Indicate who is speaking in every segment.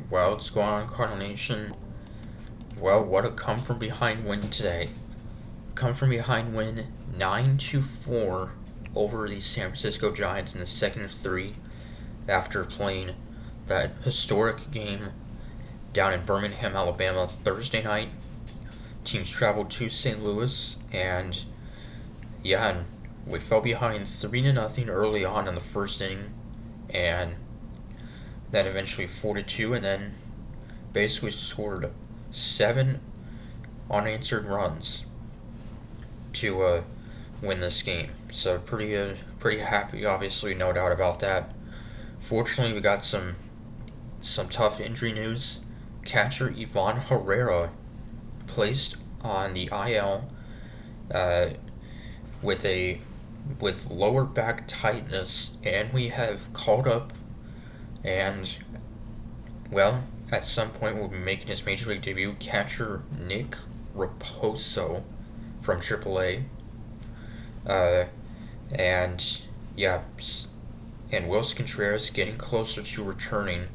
Speaker 1: Well, what's going on, Cardinal Nation? Well, what a come from behind win today. Come from behind win 9-4 over the San Francisco Giants in the second of three after playing that historic game down in Birmingham, Alabama Thursday night. Teams traveled to St. Louis and we fell behind 3-0 early on in the first inning and then eventually 4-2 and then basically scored 7 unanswered runs to win this game. So pretty happy, obviously, no doubt about that. Fortunately, we got some tough injury news. Catcher Ivan Herrera placed on the IL with lower back tightness, and we have called up and at some point we'll be making his major league debut, catcher Nick Raposo from AAA. And Wilson Contreras getting closer to returning,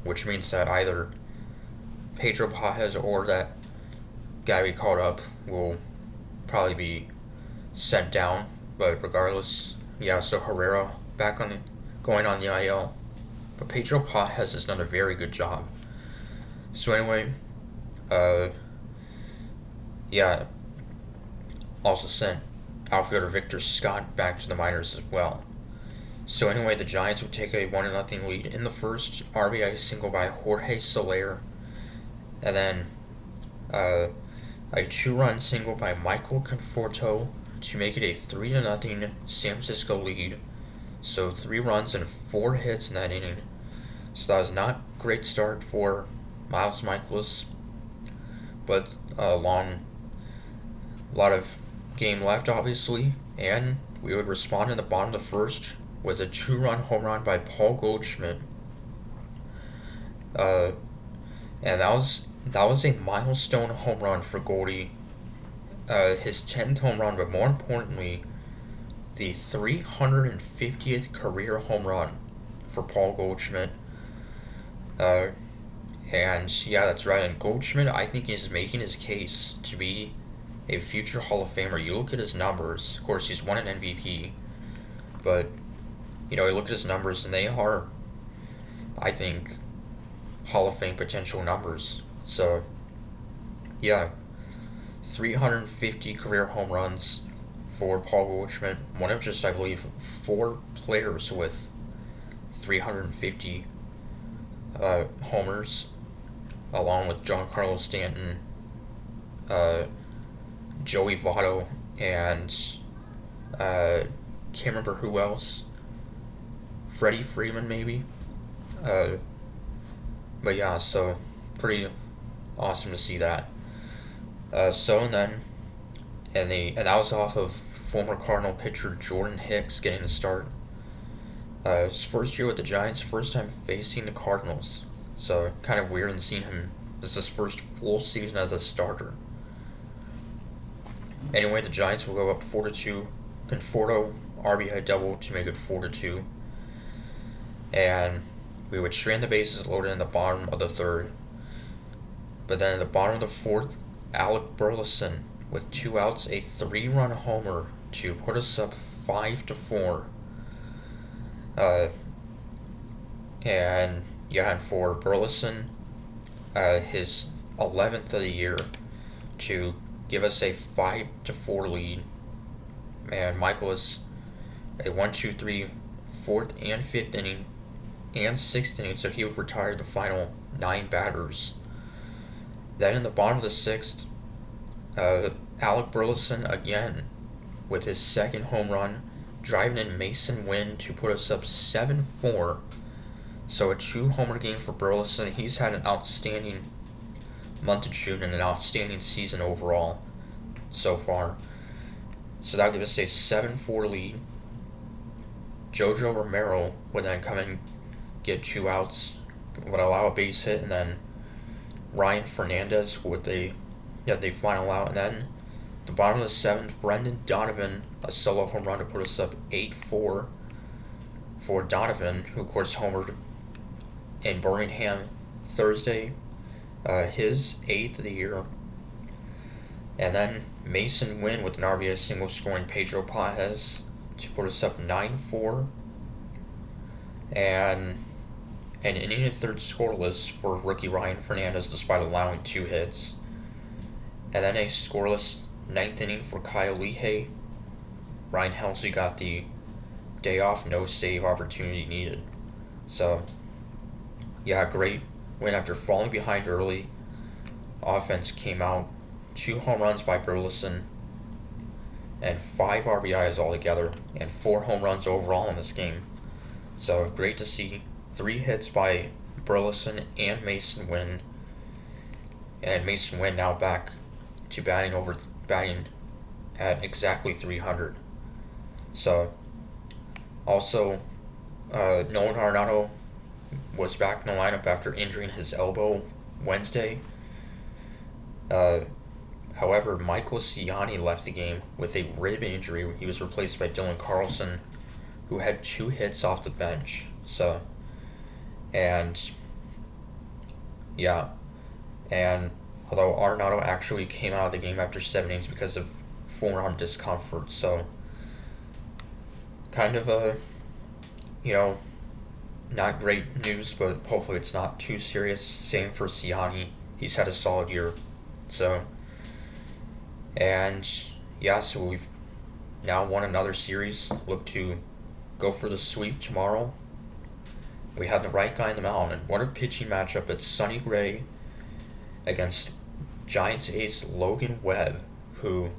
Speaker 1: which means that either Pedro Pajes or that guy we called up will probably be sent down. But regardless, so Herrera going on the IL. But Pedro Pajes has done a very good job. So anyway, also sent outfielder Victor Scott back to the minors as well. So anyway, the Giants would take a 1-0 lead in the first. RBI single by Jorge Soler. And then a 2-run single by Michael Conforto to make it a 3-0 San Francisco lead. So 3 runs and 4 hits in that inning. So that was not a great start for Miles Michaelis, but a lot of game left, obviously, and we would respond in the bottom of the first with a 2-run home run by Paul Goldschmidt. And that was a milestone home run for Goldie. His 10th home run, but more importantly, the 350th career home run for Paul Goldschmidt. That's right. And Goldschmidt, I think, is making his case to be a future Hall of Famer. You look at his numbers. Of course, he's won an MVP, but you look at his numbers, and they are, I think, Hall of Fame potential numbers. So, 350 career home runs for Paul Goldschmidt. One of just, I believe, 4 players with 350 homers, along with Giancarlo Stanton, Joey Votto, and can't remember who else. Freddie Freeman, maybe. So pretty awesome to see that. And that was off of former Cardinal pitcher Jordan Hicks getting the start. His first year with the Giants, first time facing the Cardinals. So kind of weird and seeing him. This is his first full season as a starter. Anyway, the Giants will go up 4-2. Conforto RBI double to make it 4-2. And we would strand the bases loaded in the bottom of the third. But then in the bottom of the fourth, Alec Burleson with 2 outs, a 3-run homer to put us up 5-4. And for Burleson, his 11th of the year, to give us a 5-4 lead. And Michaelis, a 1-2-3 4th and 5th inning and 6th inning, so he would retire the final 9 batters. Then in the bottom of the 6th, Alec Burleson again with his 2nd home run, driving in Mason Wynn to put us up 7-4. So a 2-homer game for Burleson. He's had an outstanding month of June and an outstanding season overall so far. So that gives us a 7-4 lead. Jojo Romero would then come and get 2 outs, would allow a base hit, and then Ryan Fernandez with the final out. And then the bottom of the 7th, Brendan Donovan, a solo home run to put us up 8-4 for Donovan, who of course homered in Birmingham Thursday, his 8th of the year. And then Mason Wynn with an RBI single scoring Pedro Pajes to put us up 9-4. And an inning and third scoreless for rookie Ryan Fernandez despite allowing 2 hits. And then a scoreless 9th inning for Kyle Lehey. Ryan Helsley got the day off, no save opportunity needed. So, yeah, great win after falling behind early. Offense came out, 2 home runs by Burleson, and 5 RBIs altogether, and 4 home runs overall in this game. So, great to see 3 hits by Burleson and Mason Wynn. And Mason Wynn now back to batting at exactly 300. So, also, Nolan Arenado was back in the lineup after injuring his elbow Wednesday. However, Michael Ciani left the game with a rib injury. He was replaced by Dylan Carlson, who had 2 hits off the bench. So, and although Arenado actually came out of the game after 7 innings because of forearm discomfort, so kind of not great news, but hopefully it's not too serious. Same for Ciani. He's had a solid year. So, and so we've now won another series. Look to go for the sweep tomorrow. We have the right guy in the mound, and what a pitching matchup. It's Sonny Gray against Giants ace Logan Webb, who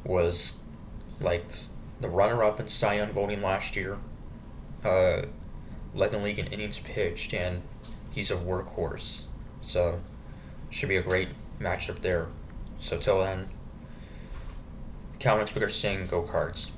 Speaker 1: was like the runner-up in Cy Young voting last year. Led the league in innings pitched, and he's a workhorse. So, should be a great matchup there. So, till then, Cal Speaker saying, go Cards.